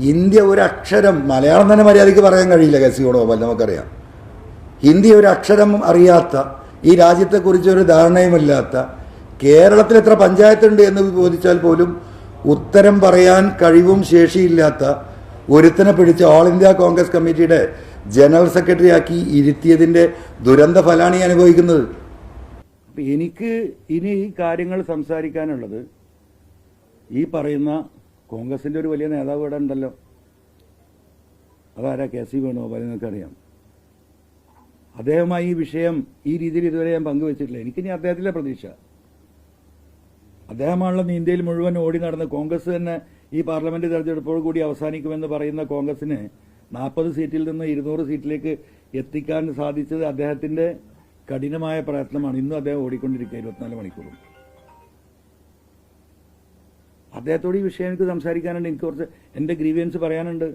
India ഒരക്ഷരം, മലയാളം തന്നെ മര്യാദയ്ക്ക് പറയാൻ കഴിയില്ല കെ.സി. വേണുഗോപാൽ, നമുക്കറിയാം. ഹിന്ദി ഒരക്ഷരം അറിയാത്ത, ഈ രാജ്യത്തെക്കുറിച്ചൊരു ധാരണയുമില്ലാത്ത, കേരളത്തിൽ എത്ര പഞ്ചായത്തുണ്ട് എന്ന് ചോദിച്ചാൽ പോലും ഉത്തരം പറയാൻ കഴിവും ശേഷിയില്ലാത്ത ഒരുത്തനെ പിടിച്ച് ഓൾ ഇന്ത്യ കോൺഗ്രസ് കമ്മിറ്റിയുടെ ജനറൽ സെക്രട്ടറി ആക്കി ഇരുത്തിയതിൻ്റെ ദുരന്ത ഫലമാണ് ഈ അനുഭവിക്കുന്നത്. അപ്പം എനിക്ക് ഇനി ഈ കാര്യങ്ങൾ സംസാരിക്കാനുള്ളത്, ഈ പറയുന്ന കോൺഗ്രസിൻ്റെ ഒരു വലിയ നേതാവ് ഇവിടെ ഉണ്ടല്ലോ, അതാരാ? കെ.സി. വേണുഗോപാൽ. നിങ്ങൾക്കറിയാം. അദ്ദേഹമായി ഈ വിഷയം ഈ രീതിയിൽ ഇതുവരെ ഞാൻ പങ്കുവച്ചിട്ടില്ല. എനിക്കിനി അദ്ദേഹത്തിലെ പ്രതീക്ഷ, അദ്ദേഹമാണല്ലോ ഇന്ത്യയിൽ മുഴുവൻ ഓടി നടന്ന് കോൺഗ്രസ് തന്നെ ഈ പാർലമെന്റ് തെരഞ്ഞെടുപ്പോട് കൂടി അവസാനിക്കുമെന്ന് പറയുന്ന കോൺഗ്രസിന് 40 സീറ്റിൽ നിന്ന് 200 സീറ്റിലേക്ക് എത്തിക്കാൻ സാധിച്ചത് അദ്ദേഹത്തിന്റെ കഠിനമായ പ്രയത്നമാണ്. ഇന്നും അദ്ദേഹം ഓടിക്കൊണ്ടിരിക്കുക 24 മണിക്കൂറും. അദ്ദേഹത്തോട് ഈ വിഷയം എനിക്ക് സംസാരിക്കാനുണ്ട്. എനിക്ക് കുറച്ച് എൻ്റെ ഗ്രീവിയൻസ് പറയാനുണ്ട്.